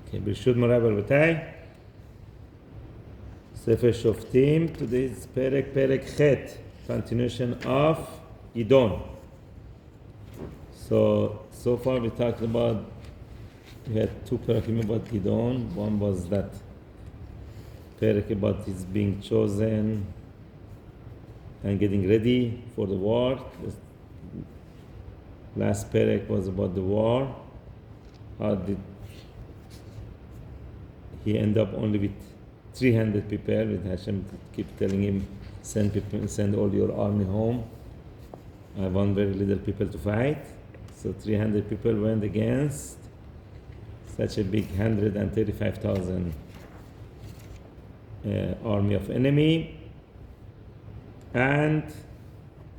Okay, Birshut Moray Barbatai. Sefer Shoftim. Today's Perek Chet. Continuation of Gidon. So far we talked about, we had two Perakim about Gidon. One was that Perek about his being chosen and getting ready for the war. The last Perek was about the war. How did he end up only with 300 people, with Hashem keep telling him, send all your army home. I want very little people to fight. So 300 people went against such a big 135,000 army of enemy. And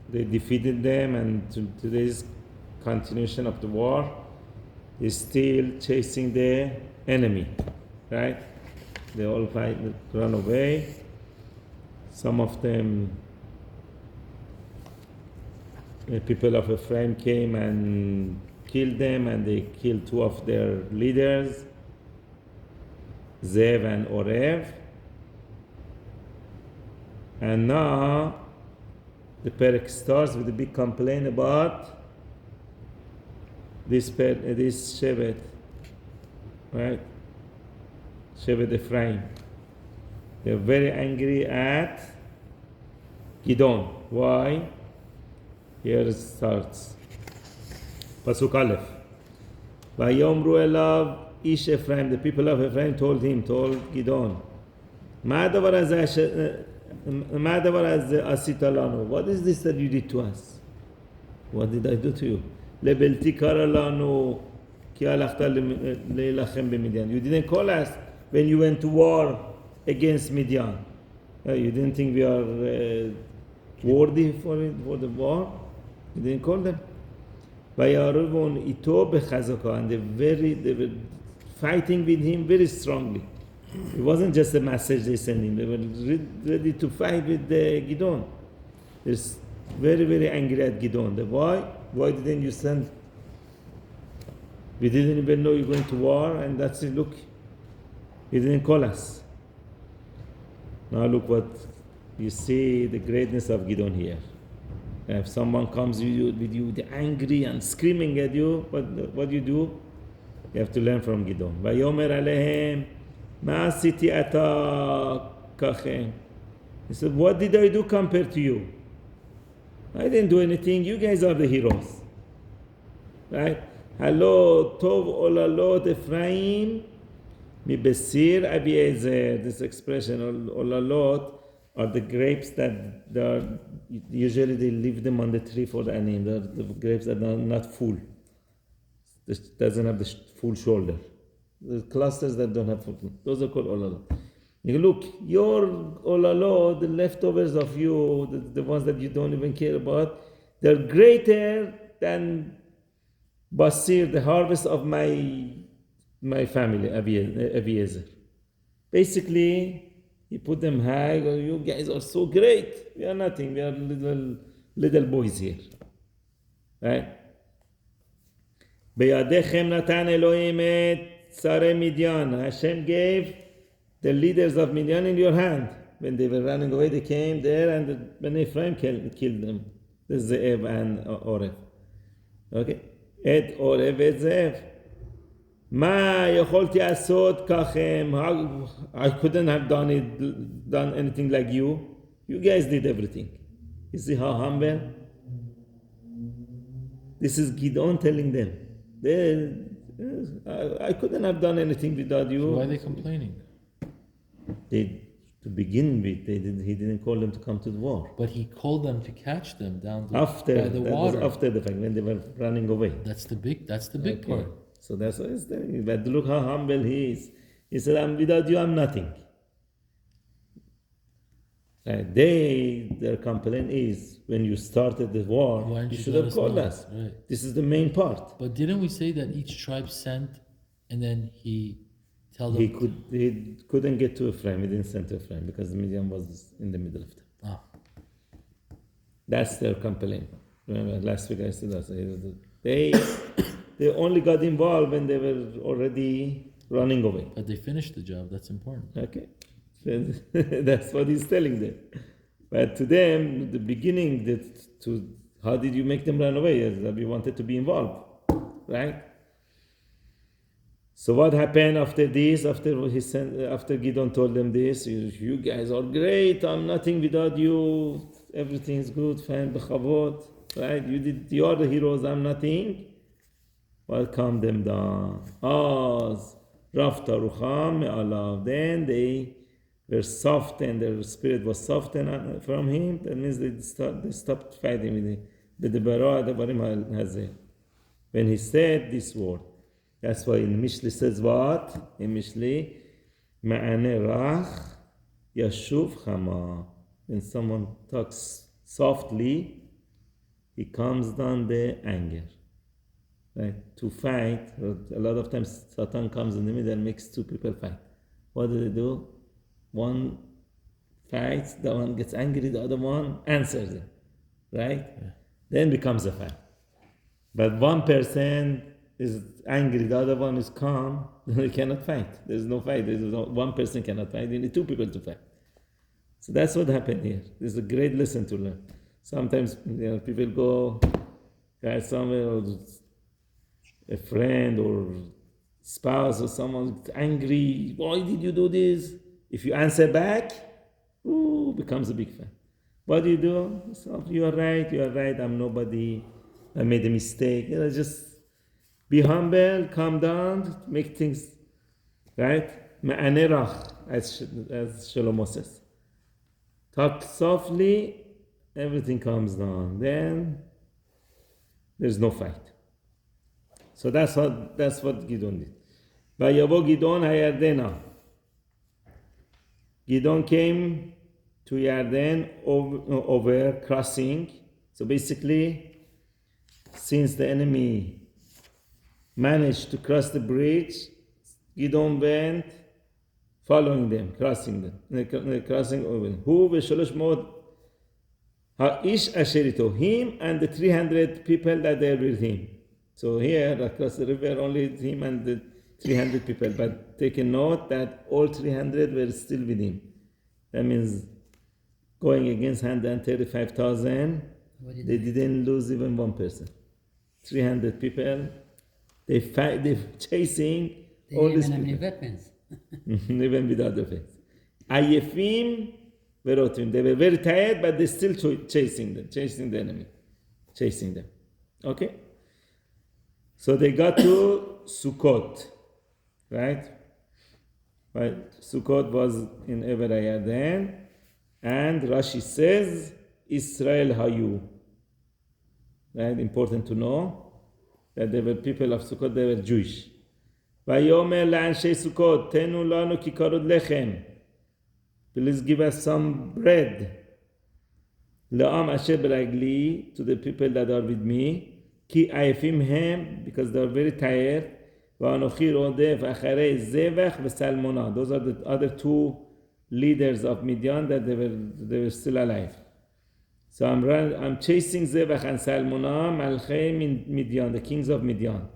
they defeated them, and today's continuation of the war is still chasing the enemy, right? They all run away. Some of them, people of Ephraim came and killed them, and they killed two of their leaders, Zev and Orev. And now the Perek starts with a big complaint about this Shevet, right? Shevet Ephraim. They're very angry at Gidon. Why? Here it starts. Pasuk Aleph. Vayomru elav ish Ephraim. The people of Ephraim told Gidon, Ma davar asita lanu. What is this that you did to us? What did I do to you? Lebelti kara lanu ki halachta leilachem b'Midian. You didn't call us when you went to war against Midian. You didn't think we are worthy for the war? You didn't call them? And they were fighting with him very strongly. It wasn't just a message they sent him. They were ready to fight with Gidon. They're very, very angry at Gidon. Why didn't you send? We didn't even know you're going to war, and that's it. Look, you didn't call us. Now look what you see, the greatness of Gidon here. If someone comes with you angry and screaming at you, what do? You have to learn from Gidon. Vayomer alehem ma asiti ata kachem. He said, what did I do compared to you? I didn't do anything. You guys are the heroes. Right? Hello, tov olalot Ephraim mibesir Abiezer. This expression, olalot, are the grapes that usually they leave them on the tree for the animal. They're the grapes that are not full. This doesn't have the full shoulder. The clusters that don't have full. Those are called olalot. You look, your olalot, the leftovers of you, the ones that you don't even care about, they're greater than Basir, the harvest of my family, Abiezer. Basically, he put them high. You guys are so great. We are nothing. We are little boys here, right? Beyadechem natan Elohim et tzarei Midian. Hashem gave the leaders of Midian in your hand. When they were running away, they came there, and the Bnei Ephraim killed them. The Zev and Orev. Okay, et Orev et Zev. Ma yocholti asot kachem. I couldn't have done anything like you. You guys did everything. You see how humble? This is Gidon telling them. I couldn't have done anything without you. So why are they complaining? To begin with, he didn't call them to come to the war. But he called them to catch them down by the Was water. after the fact, when they were running away. That's the big part. So that's what he's telling you. But look how humble he is. He said, without you, I'm nothing. Their complaint is, when you started the war, you should have called us. Right. This is the main part. But didn't we say that each tribe sent, and then he told them? He couldn't get to Ephraim. He didn't send to Ephraim because Midian was in the middle of them. That's their complaint. Remember, last week I said that. They only got involved when they were already running away. But they finished the job. That's important. Okay, that's what he's telling them. But to them, the beginning, how did you make them run away? Yes, Rabbi wanted to be involved, right? So what happened after this? After Gideon told them this, you guys are great. I'm nothing without you. Everything is good, fine, b'chavod, right? You are the heroes. I'm nothing. What calmed them down? Then they were softened. Their spirit was softened from him. That means they stopped fighting with him. When he said this word. That's why in Mishli says what? In Mishli, Ma'ane Rach Yashuv Chama. When someone talks softly, he calms down the anger. Right? To fight, a lot of times Satan comes in the middle and makes two people fight. What do? One fights, the one gets angry, the other one answers it. Right? Yeah. Then becomes a fight. But one person is angry, the other one is calm, they cannot fight. There's no fight. One person cannot fight. You need two people to fight. So that's what happened here. This is a great lesson to learn. Sometimes people go somewhere, or a friend or spouse or someone angry. Why did you do this? If you answer back, becomes a big fight. What do? You are right. I'm nobody. I made a mistake. Just be humble, calm down, make things right. Ma'anerach, as Shlomo says. Talk softly, everything calms down. Then there's no fight. So that's what Gideon did. Vayavo Gideon hayardena. Gideon came to Yarden over crossing. So basically, since the enemy managed to cross the bridge, Gideon went following them, crossing over. Who v'shalosh mod ha'ish asherito, him and the 300 people that are with him. So here across the river, only him and the 300 people. But take a note that all 300 were still with him. That means going against 135,000, they didn't lose even one person. 300 people. They fight. They're chasing all these people. They didn't have any weapons. Even without the weapons. Ayefim verotim. They were very tired, but they're still chasing the enemy, chasing them. Okay. So they got to Sukkot, right? Sukkot was in Ever Yarden, and Rashi says Israel Hayu. Right? Important to know that they were people of Sukkot, they were Jewish. Vayomer la'anshei Sukkot, tenu lanu kikarot lechem. Please give us some bread. La'am asher beragli, to the people that are with me. Ki ayefim hem, because they are very tired. Va'anochi rodef acharei zevach v'salmona. Those are the other two leaders of Midian that they were still alive. So I'm chasing Zevach and Salmona, Malchei in Midian, the kings of Midian.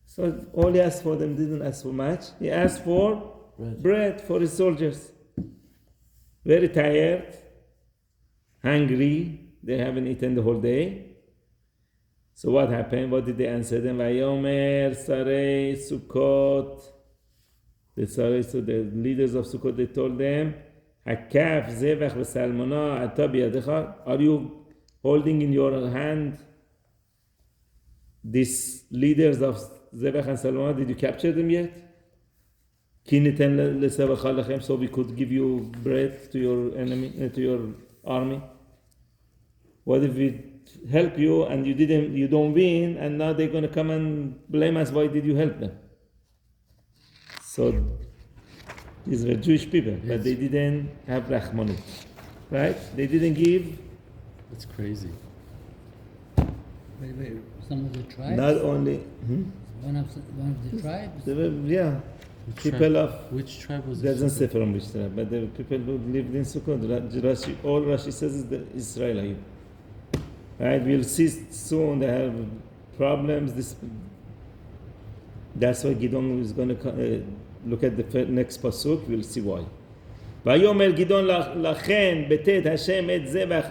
So all he asked for them didn't ask for much. He asked for bread for his soldiers. Very tired, hungry. They haven't eaten the whole day. So what happened? What did they answer them? Vayomer Sarei Sukkot. So the leaders of Sukkot, they told them, Hakaf Zevach v'Salmona ata biyadecha. Are you holding in your hand these leaders of Zevach and Salmona? Did you capture them yet? Ki niten lesevacha lechem, so we could give you bread to your enemy, to your army. What if we help you and you don't win, and now they're going to come and blame us? Why did you help them? So these were Jewish people, but they didn't have Rahmanut, right? They didn't give. That's crazy. Wait, some of the tribes? Not only. One of the tribes? They were, Which people tribe? of. Which tribe was it? Doesn't say from which tribe, but there were people who lived in Sukkot. All Rashi says is the Israel. Right? We'll see soon they have problems. That's why Gideon is going to look at the next pasuk, we'll see why. ויאמר גדעון לכן בתת השם את זבח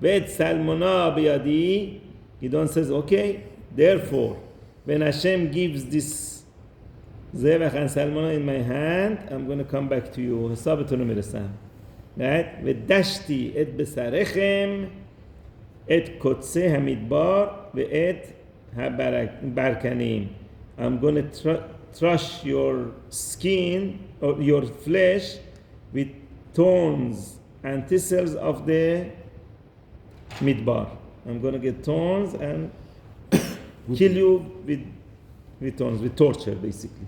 ואת סלמונה בידי. Gidon says, okay, therefore, when Hashem gives this zevach and salmona in my hand, I'm going to come back to you. Hasabetunu mirasam. Right? ודשתי את בשריכם את קוצי המדבר ואת הברקנים. I'm going to thrash your skin or your flesh with thorns and thistles of the midbar. I'm going to get thorns and kill you with thorns, with torture, basically.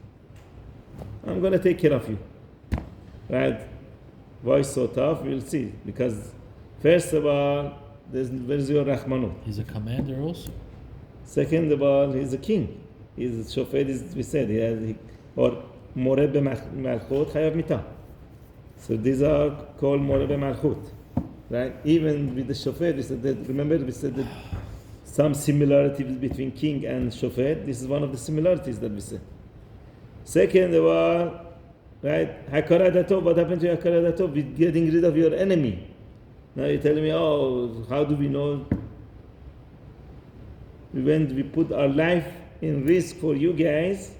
I'm going to take care of you. Right? Why so tough? We'll see. Because, first of all, where's your Rahmanut? He's a commander also. Second of all, he's a king. He's a shofet, we said. Or more b'malchut chayav mitah. So these are called more b'malchut. Right? Even with the shofet, we said that, remember we said that some similarities between king and shofet. This is one of the similarities that we said. Second of all, right? Hakarat hatov, what happened to hakarat hatov? With getting rid of your enemy. Now you're telling me, oh, how do we know? When we put our life in risk for you guys,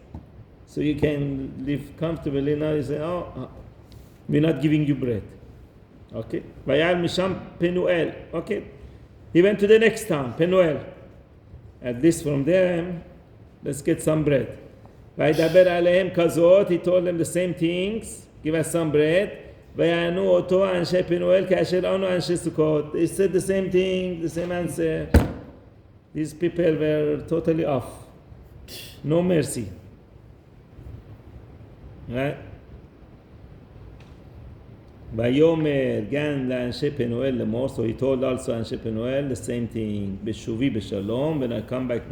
so you can live comfortably. Now you say, oh, we're not giving you bread. Okay. Vayal misham Penuel. Okay. He went to the next town, Penuel. At least from them, let's get some bread. Vaydaber alehem kazot. He told them the same things. Give us some bread. Vayanu oto anshe Penuel kasher anu anshe Sukkot. They said the same thing, the same answer. These people were totally off. No mercy. Right? Vayomer gan la'anshe Penuel lemor. So he told also anshe Penuel the same thing. Beshuvi beshalom. When I come back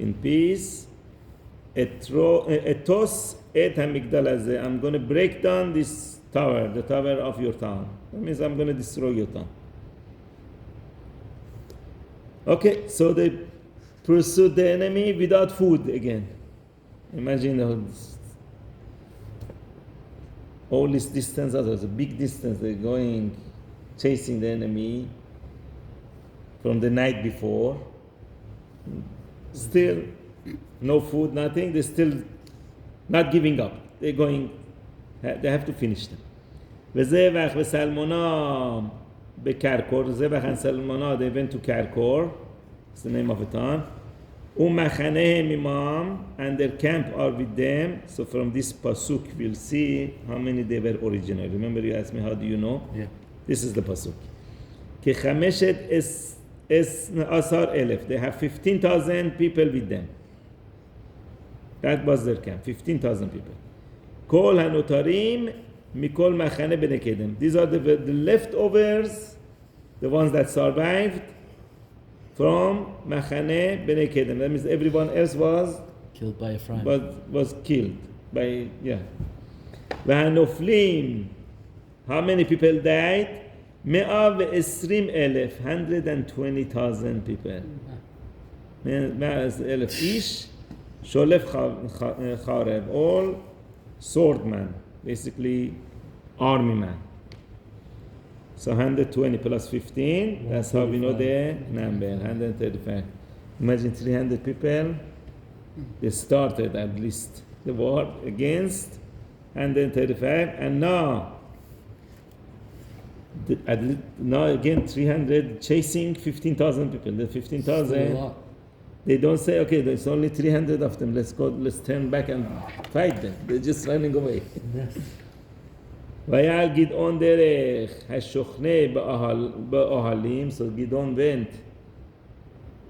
in peace. Etos et hamigdal hazeh. I'm going to break down this tower, the tower of your town. That means I'm going to destroy your town. Okay, so they pursued the enemy without food again. Imagine all this distance, there's a big distance, they're going, chasing the enemy from the night before. Still, no food, nothing, they're still not giving up. They're going, they have to finish them. וזבח וסלמונה בקרקור, זבח and Salmona, they went to Karkor, it's the name of a town. ומחניהם עמם, and their camp are with them. So from this pasuk we'll see how many they were originally. Remember you asked me how do you know? Yeah. This is the pasuk. כחמשת עשר אלף, they have 15,000 people with them. That was their camp, 15,000 people. כל הנותרים מכל מחנה בני קדם. These are the leftovers, the ones that survived from מחנה בני קדם. That means everyone else was Killed by a Ephraim. was killed by, yeah. והנופלים, how many people died? 120,000, 120,000 people. 100,000 איש, שולף חרב, all swordman, basically army man. So 120 plus 15, that's how we know the number, 135. Imagine 300 people, they started at least the war against 135, and now again 300 chasing 15,000 people. The 15,000, they don't say, okay, there's only 300 of them, let's go, let's turn back and fight them. They're just running away. ויעל גדעון דרך השוכנה באוהלים. So Gideon went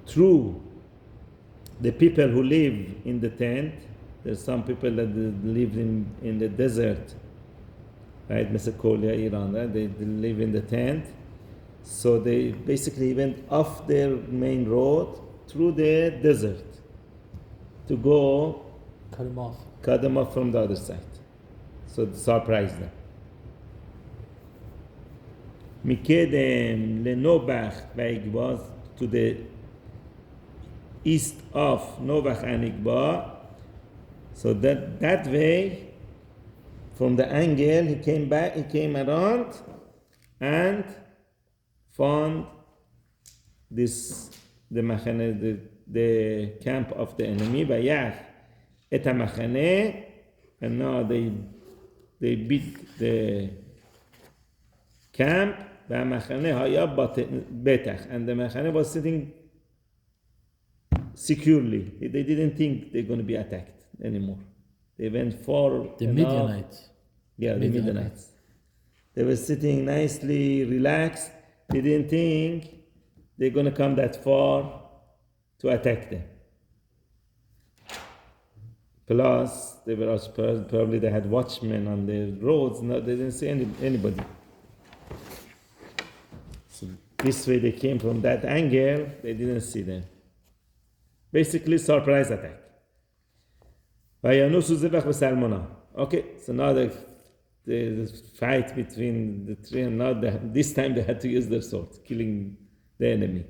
through the people who live in the tent. There's some people that live in the desert, right? Mesopotamia, Iran, right? They live in the tent. So they basically went off their main road through the desert to go cut them off from the other side. So surprise them. Mikedem lenobach va'igba, to the east of Novach and Igba. So that way from the angle, he came back, he came around and found this, the camp of the enemy, ויח את המחנה, and now they beat the camp, והמחנה היה בטח, and the מחנה was sitting securely. They didn't think they're going to be attacked anymore. They went far The enough. Midianites. Yeah, the Midianites. They were sitting nicely, relaxed. They didn't think they're going to come that far to attack them. Plus, they were also probably they had watchmen on the roads. No, they didn't see anybody. So this way they came from that angle. They didn't see them. Basically, surprise attack. Okay, so now the fight between the three, and now this time they had to use their swords, killing the enemy.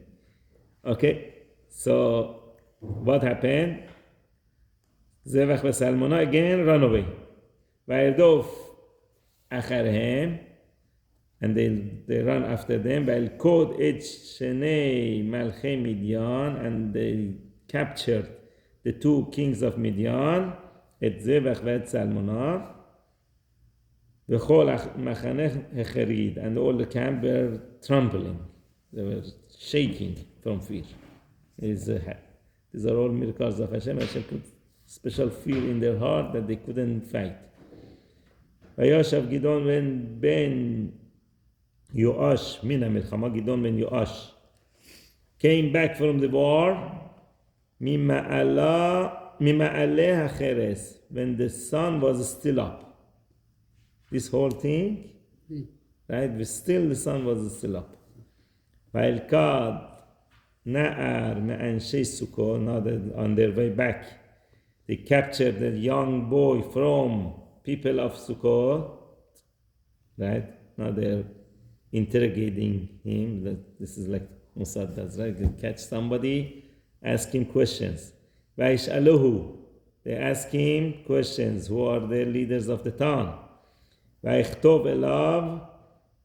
Okay, so what happened? Zevach v'Salmona again run away. Vayirdof acharhem, and they run after them. Vayilkod et shenei malchei Midian, and they captured the two kings of Midian, et Zevach v'et Salmona, v'chol machaneh hecherid, and all the camp were trembling. They were shaking from fear. These are all miracles of Hashem. Hashem put special fear in their heart that they couldn't fight. Vayashav Gidon ben Yoash mina milchama, Gidon ben Yoash came back from the war, mima'aleh hacheres, when the sun was still up. This whole thing, right? Still the sun was still up. Vayilkad na'ar me'anshei Sukkot, now they're on their way back. They captured the young boy from people of Sukkot, right? Now they're interrogating him. This is like Mossad does, right? They catch somebody, ask him questions. Vayish'aluhu, they ask him questions. Who are the leaders of the town? Vayichtov elav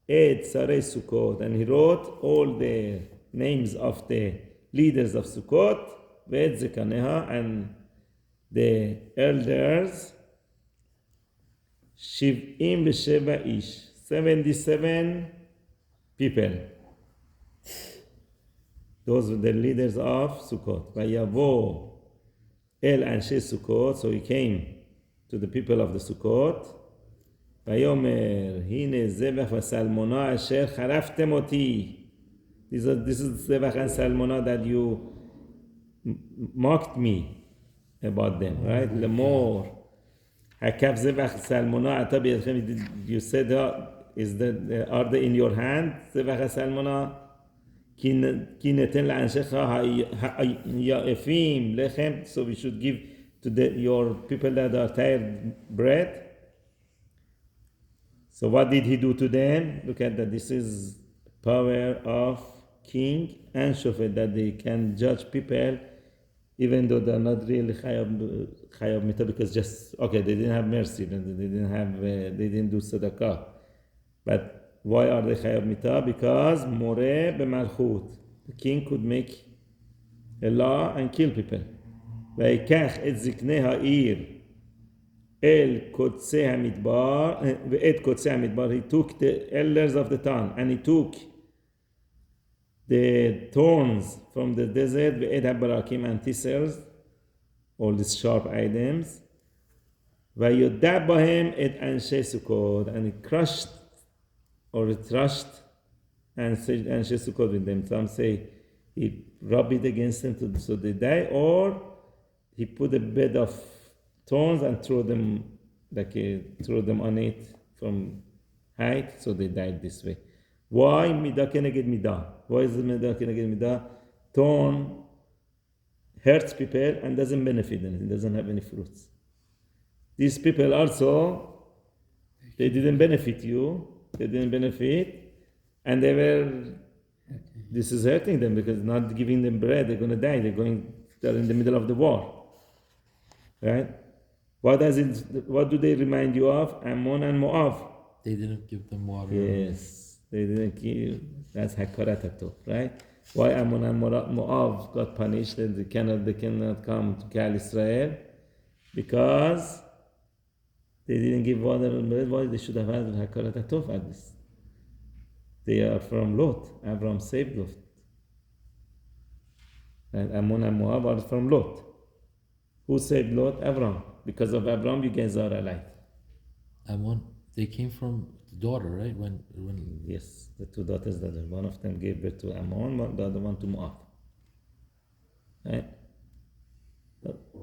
et sarei Sukkot, and he wrote all the names of the leaders of Sukkot, ve'et zekaneha, and the elders, Shiv'im v'sheva ish, 77 people. Those were the leaders of Sukkot. Vayavo el anshe Sukkot, so he came to the people of the Sukkot. Vayomer hine zevach v'salmona asher charaftem oti. This is zevach and salmona that you mocked me about them, right? Lemor hakav zevach salmona ata b'yadchem. You said, are they in your hand? Zevach salmona ki neten la'anshecha ha'ya'efim lechem. So we should give to your people that are tired bread. So what did he do to them? Look at that. This is power of king and shofet, that they can judge people even though they're not really chayav mita, because just, okay, they didn't have mercy, they didn't do tzedakah. But why are they chayav mita? Because more b'malchut, the king could make a law and kill people. Vayikach et ziknei ha'ir el kotzei hamidbar, ve'et kotzei hamidbar, he took the elders of the town, and he took the thorns from the desert, ve'ed habarakim, and thistles, all these sharp items. Vayodab bahem et anshe Sukkot, and he crushed or he thrashed anshe Sukkot with them. Some say he rubbed it against them so they die, or he put a bed of thorns and threw them on it from height, so they died this way. Why midah keneged midah? Why is the midah keneged midah? Thorn hurts people and doesn't benefit anything, doesn't have any fruits. These people also, they didn't benefit you, and this is hurting them, because not giving them bread, they're going to die, they're in the middle of the war, right? What do they remind you of? Ammon and Moab. They didn't give them water. Yes, they didn't give. That's Hakarat HaTov, right? Why Ammon and Moab got punished and they cannot come to Gal Israel? Because they didn't give water and bread. Why they should have had Hakarat HaTov at this? They are from Lot. Abraham saved Lot. And Ammon and Moab are from Lot. Who saved Lot? Abraham. Because of Abraham, you guys are alive. They came from the daughter, right? When Yes, the two daughters that one of them gave birth to Ammon, the other one to Moab. Right?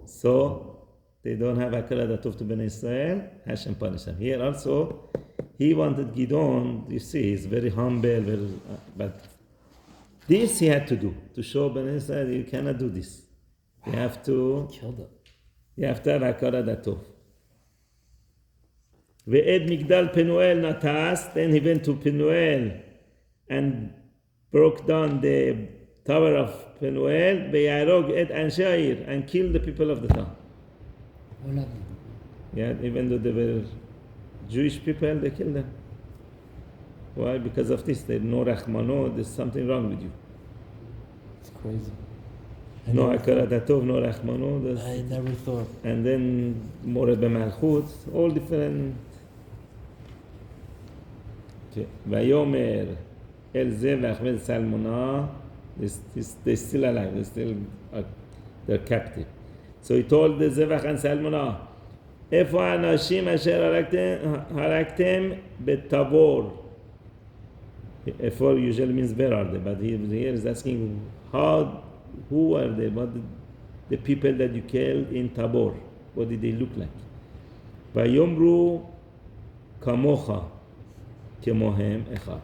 So they don't have Hakarat HaTov to Bnei Israel. Hashem punished them. Here also, he wanted Gidon. You see, he's very humble, but this he had to do to show Bnei Israel you cannot do this. You have to kill them. You have to have Hakarat HaTov. Ve'ed Migdal Penuel Natas. Then he went to Penuel and broke down the tower of Penuel. Ve'yarog et Anshe Ha'ir, and killed the people of the town. All of them. Yeah, even though they were Jewish people, they killed them. Why? Because of this. They know Rachmano. There's something wrong with you. It's crazy. No Hakarat HaTov, no Rachmano. I never thought. And then More B'Malchut, all different. Vayomer El Zevach Vel Salmona, they're still alive, they're captive. So he told the Zevach and Salmona, Efo Anashim Asher Haraktem Betabor. Efo usually means where are they, but here is asking who are they? What the people that you killed in Tabor? What did they look like? Vayomru Kamocha Kemohem Echad.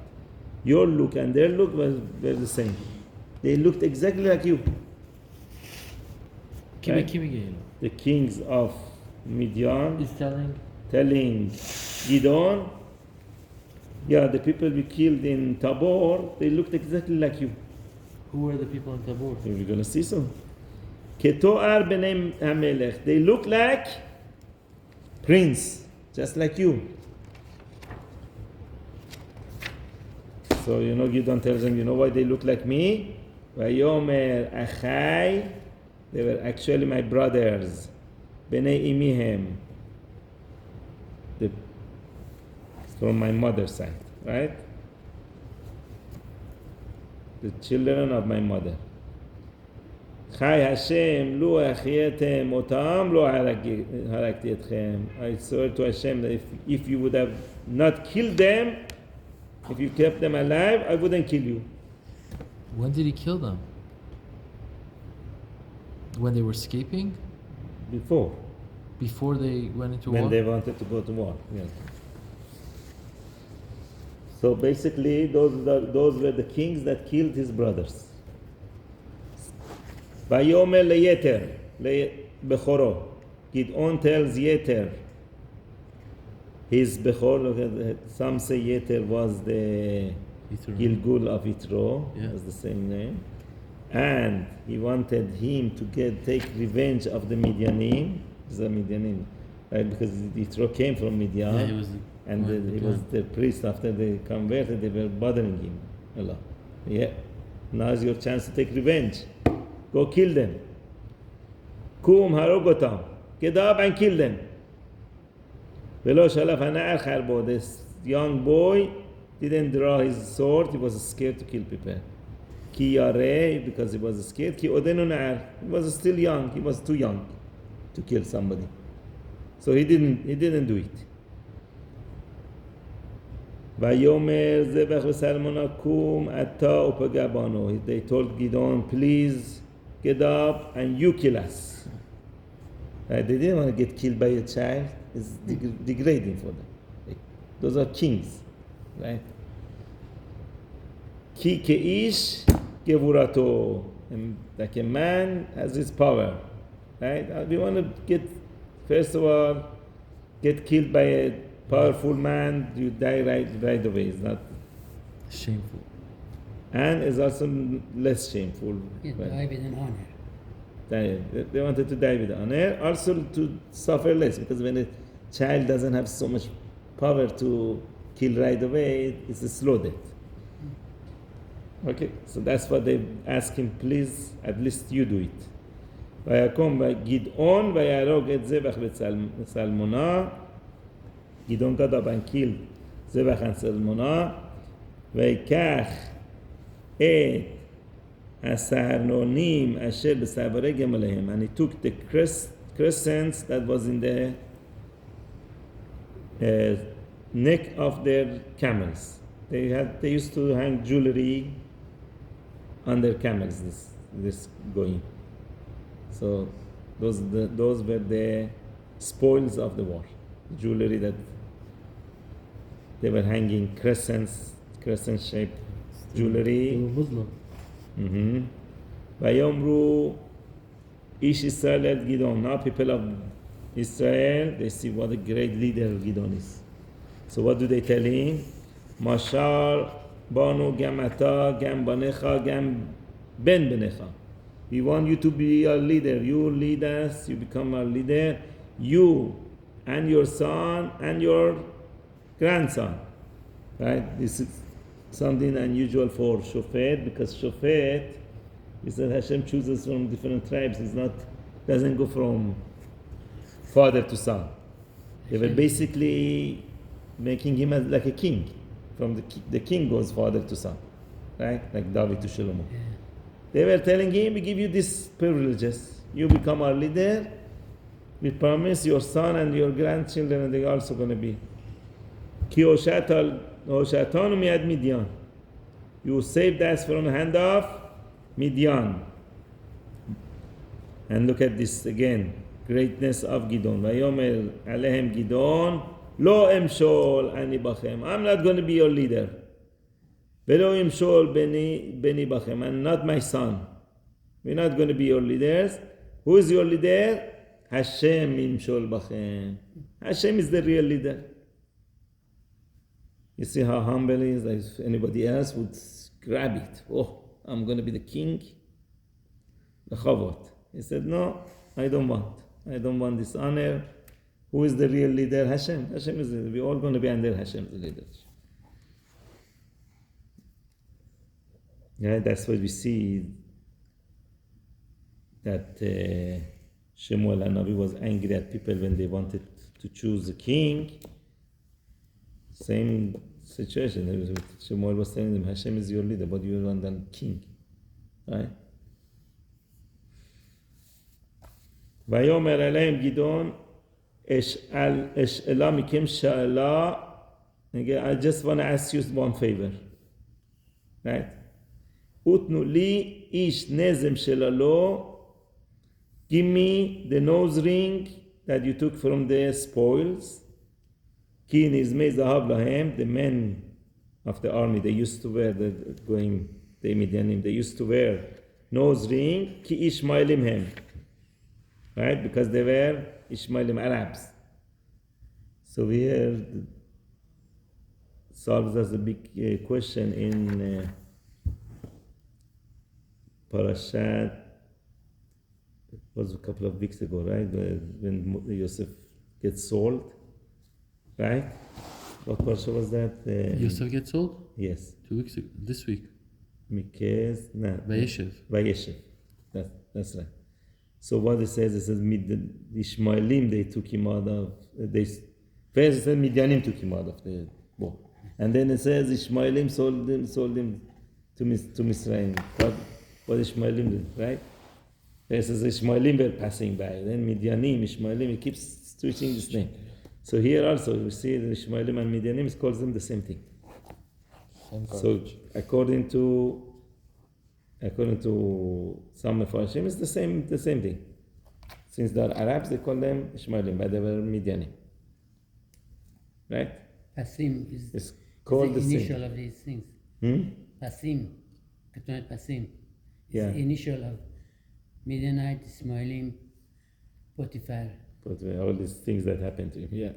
Your look and their look were the same. They looked exactly like you. Right? The kings of Midian Is telling Gidon, yeah, the people we killed in Tabor, they looked exactly like you. who were the people in Tabor? We're going to see so. Ketoar B'nei HaMelech. They look like prince, just like you. So Gidon tells them, you know why they look like me? Vayomer Achai. They were actually my brothers. B'nei Imihem. From my mother's side, right? The children of my mother. Chai Hashem, lo achietem otam, lo harakti etchem. I swear to Hashem that if you would have not killed them, if you kept them alive, I wouldn't kill you. When did he kill them? When they were escaping? Before they went into war? when they wanted to go to war. Yes. So basically, those were the kings that killed his brothers. Vayomer leYeter, Bechoro. Gidon tells Yeter, his Bechor. Some say Yeter was the Yitro. Gilgul of Yitro. Yeah. Was the same name. And he wanted him to take revenge of the Midianim. The Midianim, right? Because Yitro came from Midian. Yeah, he was he was the priest. After they converted, they were bothering him a lot. Yeah, now's your chance to take revenge. Go kill them. Kum harogotam. Get up and kill them. Velo shalaf hana'ar charbo. This young boy didn't draw his sword. He was scared to kill people. Ki yareh, because he was scared. Ki odenu na'ar. He was still young. He was too young to kill somebody. So he didn't do it. Vayomer zevach v'salmona kum ata upaga bano. They told Gidon, please get up and you kill us. They didn't want to get killed by a child. It's degrading for them. Those are kings, right? Ki keish gevurato. Like a man has his power, right? We want to first of all, get killed by a powerful man, you die right away. It's not Shameful. and it's also less shameful. You right? die with an honor. They wanted to die with honor, also to suffer less, because when a child doesn't have so much power to kill right away, it's a slow death. Okay, so that's what they ask him, please, at least you do it. ויקום גדעון ויהרוג את זבח וצלמונה. גדעון got up and killed זבח and צלמונה. ויקח את הסהרנונים אשר בסעברי גמליהם. And he took the crescents that was in the neck of their camels. They used to hang jewelry on their camels, this going. So those were the spoils of the war. Jewelry that they were hanging, crescent-shaped jewelry. Muslim. Vayomru Ish Israel el Gidon. Now people of Israel, they see what a great leader Gidon is. So what do they tell him? Mashar banu gam ata gam banecha gam ben benecha. We want you to be our leader. You lead us, you become our leader. You and your son and your grandson. Right? This is something unusual for Shofet, because Shofet is that Hashem chooses from different tribes. It's not, doesn't go from father to son. They were basically making him as like a king. From the king goes father to son. Right? Like David to Shlomo. Yeah. They were telling him, we give you these privileges. You become our leader. We promise your son and your grandchildren, and they're also going to be. Ki hoshatanu miad Midian. You saved us from the hand of Midian. And look at this again. Greatness of Gidon. Vayomer alehem Gidon. Lo emshol ani bachem. I'm not going to be your leader. Velo imshol beni bachem, and not my son. We're not going to be your leaders. Who is your leader? Hashem imshol bachem. Hashem is the real leader. You see how humble he is? Like if anybody else would grab it. Oh, I'm going to be the king. The chavot. He said, no, I don't want. I don't want this honor. Who is the real leader? Hashem. Hashem is the leader. We're all going to be under Hashem's leadership. Yeah, that's what we see, that Shemuel HaNavi was angry at people when they wanted to choose a king. Same situation. Shemuel was telling them, Hashem is your leader, but you want a king. Right? ויאמר אליהם גדעון, אשאלה מכם שאלה. I just want to ask you one favor. Right? Utnu li ish nezem shelalo. Give me the nose ring that you took from the spoils. Ki nizmei zahav lahem. The men of the army, they used to wear the Midianim, they used to wear nose ring. Ki Ishmaelim hem. Right? Because they were Ishmaelim Arabs. So here solves us a big question in Parashat. It was a couple of weeks ago, right? When Yosef gets sold, right? What Parasha was that? Yosef gets sold? Yes. 2 weeks ago. This week. Vayeshev. Vayeshev. That's right. So what it says the Ishmaelim, they took him out of, first it says Midianim took him out of the war. And then it says Ishmaelim sold him to Misraim. What Ishmaelim did, right? It says Ishmaelim were passing by. Then Midianim, Ishmaelim, he keeps switching this name. So here also we see the Ishmaelim and Midianim, it calls them the same thing. So according to some Mefarshim, it's the same thing. Since they are Arabs, they call them Ishmaelim, but they were Midianim. Right? Pasim is It's called the the initial same. of these things. Hmm? Pasim, Pasim. Yeah. The initial of Midianite, Ismailim, Potiphar. But all these things that happened to him, yeah.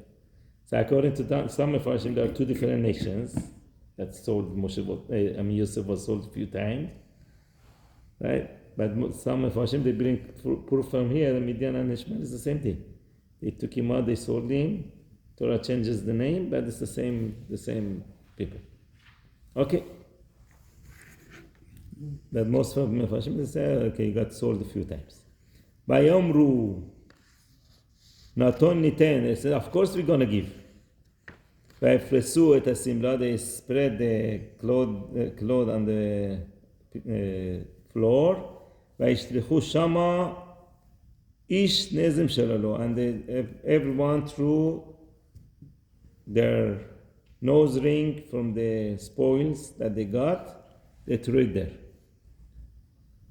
So according to some Mefarshim, there are two different nations that sold Yosef was sold a few times, right? But some of Hashem, they bring proof from here, the Midian and Ishmael is the same thing. They took him out, they sold him. Torah changes the name, but it's the same people. Okay. But most of Hashem, they say, okay, he got sold a few times. Vayomru, Naton Niten, they said, of course we're going to give. Vayfresu et hasimla, they spread the cloth on the floor. Vayishlichu shama ish nezim shalalo, and everyone threw their nose ring from the spoils that they got, they threw it there.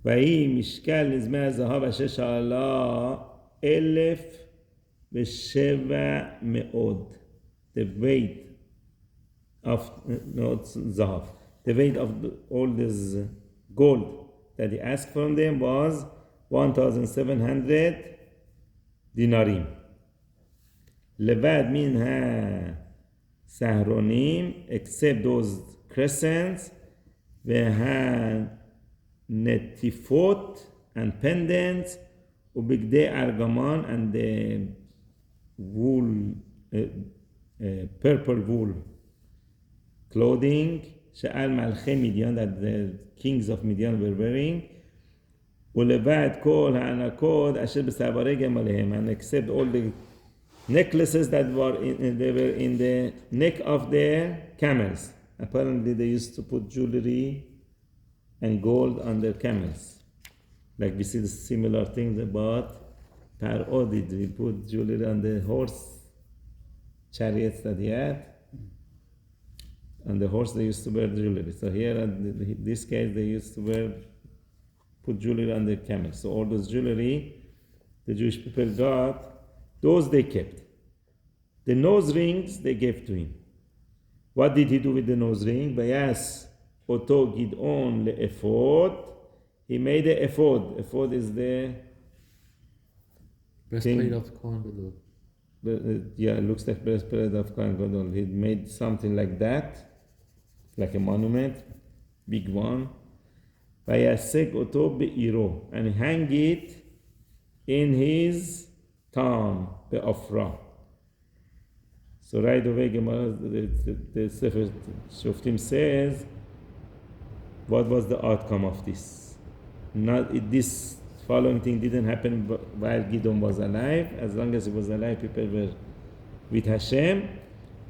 Vayi mishkal nizmei zahav asher sha'ala 1,700. The weight of zahav, the weight of all this gold that he asked from them was 1,700 dinarim. Levad minha sahronim, except those crescents, vehan netifot and pendants, ubigdei argaman, and the wool, purple wool clothing, she'al malchei Midian, that the kings of Midian were wearing, ulevad kol ha'anakot asher b'savarei gemalehem, and except all the necklaces that were in the neck of their camels. Apparently they used to put jewelry and gold on their camels. Like we see the similar things about Paro did. He put jewelry on the horse chariots that he had. On the horse they used to wear jewelry. So here in this case they used to put jewelry on the camels. So all those jewelry the Jewish people got, those they kept. The nose rings they gave to him. What did he do with the nose ring? Vayas oto Gidon le'ephod. He made a ephod. Ephod is the breastplate of the Kohen Gadol. Yeah, it looks like breastplate of Kohen Gadol. He made something like that, like a monument, big one. Vayasek oto be'iro, and hang it in his town, Be'afra. So right away, Gemara, the Sefer Shoftim says, what was the outcome of this? This following thing didn't happen while Gidon was alive. As long as he was alive, people were with Hashem.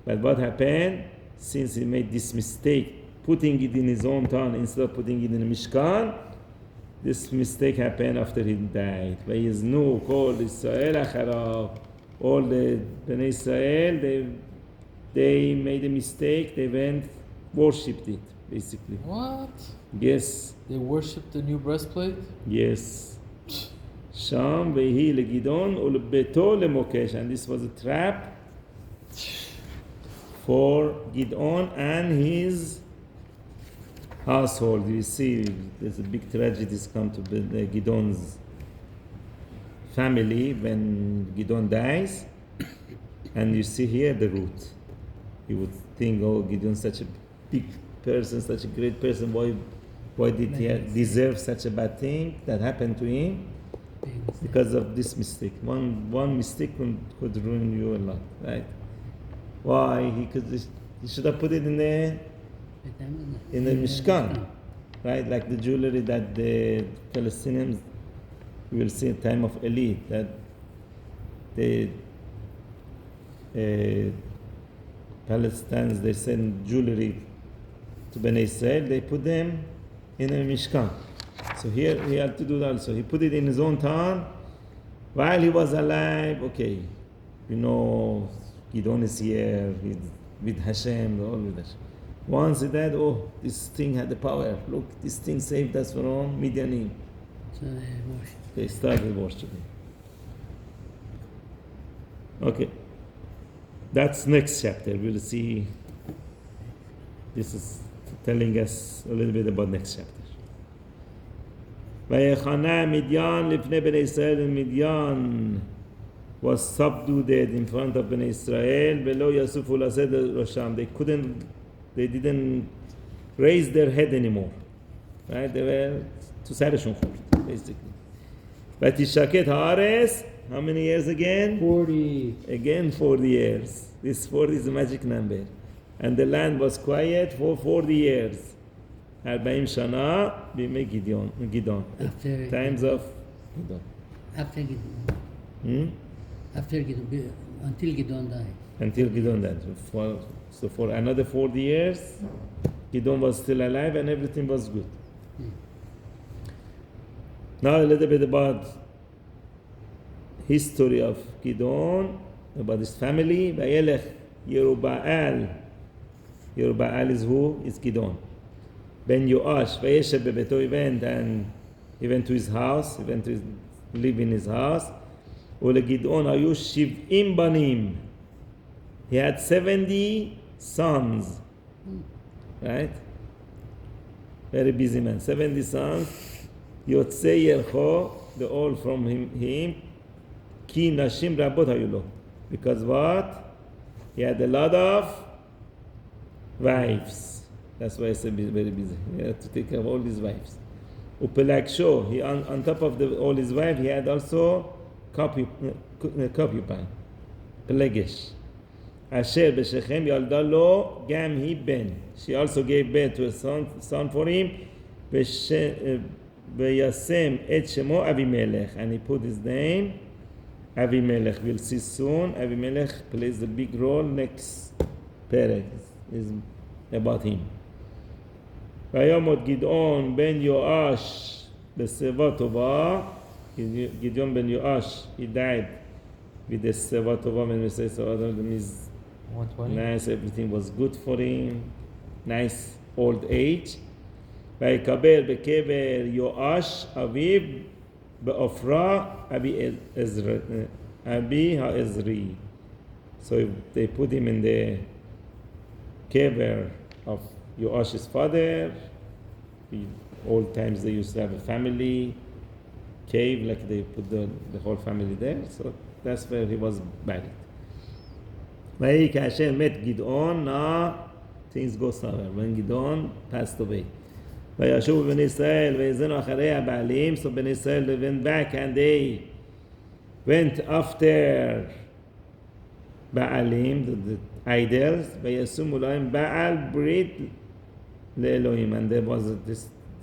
But what happened, since he made this mistake, putting it in his own town instead of putting it in the Mishkan, this mistake happened after he died. Vayiznu kol Israel acharav. All the Bnei Israel, they made a mistake. They went, worshipped it, basically. What? Yes. They worshipped the new breastplate? Yes. Sham vehi legidon ulbeto lemokesh, and this was a trap for Gidon and his household. You see, there's a big tragedy come to Gidon's family when Gidon dies, and you see here the root. You would think, oh, Gidon's such a big person, such a great person. Why did he deserve such a bad thing that happened to him? Because of this mistake. One mistake could ruin you a lot, right? Why? He should have put it in the Mishkan, right? Like the jewelry that the Palestinians, we will see in time of Eli, that the Palestinians, they send jewelry to Bnei Israel, they put them in a Mishkan. So here he had to do that also. He put it in his own town while he was alive. Okay, Gidon is here with Hashem, all with Hashem. Once he died, oh, this thing had the power. Look, this thing saved us from Midianim. So They started worshiping. Okay, that's next chapter. We'll see. This is telling us a little bit about next chapter. Vayechana Midian lifnei Bnei Israel, and Midian was subdued in front of Bnei Israel. Velo yasufu lased rosham. They didn't raise their head anymore. Right? They were to Sarashun. basically. Vatishaket haaretz, how many years again? 40. Again 40 years. This 40 is a magic number. And the land was quiet for 40 years. 40 shana b'mei Gidon. After Times of Gidon. After Gidon. After Gidon, until Gidon died. Until Gidon died. So for another 40 years, Gidon was still alive and everything was good. Now a little bit about history of Gidon, about his family. Vayelech Yeruba'al. Yeruba'al is who? Is Gidon. Ben Yoash, Vayeshev bebeto, he went to his house, live in his house. Ulegidon ayu shiv'im banim. He had 70 sons. Right? Very busy man. 70 sons. Yotzei Yercho, they're all from him. Ki nashim rabot hayulo. Because what? He had a lot of wives. That's why I said very busy. He had to take care of all his wives. Upelaksho, he on top of all his wives, he had also concubine. Pelegesh. Asher b'shechem yalda lo gam hi ben. She also gave birth to a son for him. V'yasem et shemo Avimelech. And he put his name Avimelech. We'll see soon. Avimelech plays a big role next perek. Is about him. Vayamot Gidon ben Yoash b'seva tova. Gideon ben Yoash, he died with the seva tova. When we say seva tova, that means 120. nice, everything was good for him. Nice old age. Vayikaber bekever Yoash aviv be'ofra abi ha'ezri. So they put him in the kever of Yoash's father. Old times they used to have a family cave, like they put the whole family there. So that's where he was buried. Vayhi kasher met Gidon, now things go sour. When Gidon passed away. Vayashuv ben Israel, vayzenu acharei ha'ba'alim. So Ben Israel went back and they went after Ba'alim, the idols. Vayasumu lahem Ba'al Brit le'Elohim. And there was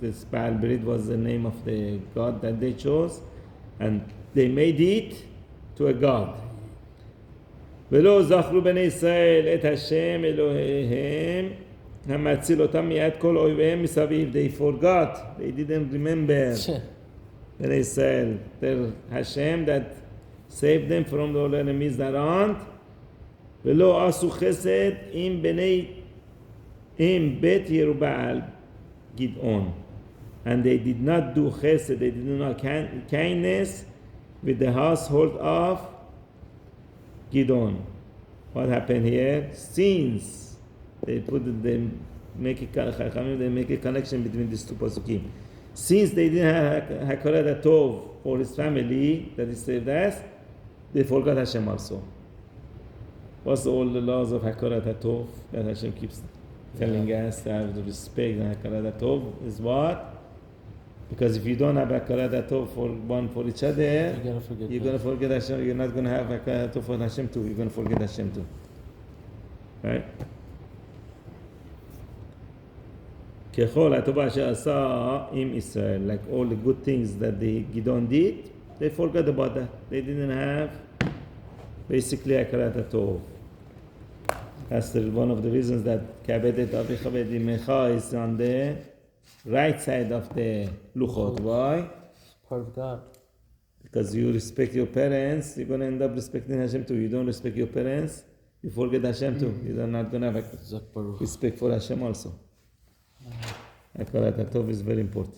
this Baal Brit was the name of the god that they chose, and they made it to a god. ולא זכרו בני ישראל את השם אלוהיהם המציל אותם מיד כל אויביהם מסביב. They forgot, they didn't remember בני ישראל, their Hashem that saved them from all enemies that aren't. ולא עשו חסד עם בית ירובעל גדעון. And they did not do chesed, they did not kindness with the household of Gidon. What happened here? Since they make a connection between these two pasukim. Since they didn't have Hakarat Tov for his family that he saved us, they forgot Hashem also. What's all the laws of Hakarat Tov that Hashem keeps telling us to have the respect and Hakarat Tov is what? Because if you don't have Hakarat Tov for each other, you're going to forget Hashem. You're not going to have Hakarat Tov for Hashem too. You're going to forget Hashem too. Right? Kechol HaTova Asher Asa Im Israel. Like all the good things that the Gidon did, they forgot about that. They didn't have basically Hakarat Tov. That's one of the reasons that Kabedet Avicha V'Dimecha is on the right side of the Luchot. Why? Part of God. Because you respect your parents, you're going to end up respecting Hashem too. You don't respect your parents, you forget Hashem too. You're not going to have respect for Hashem also. Hakarat Tov is very important.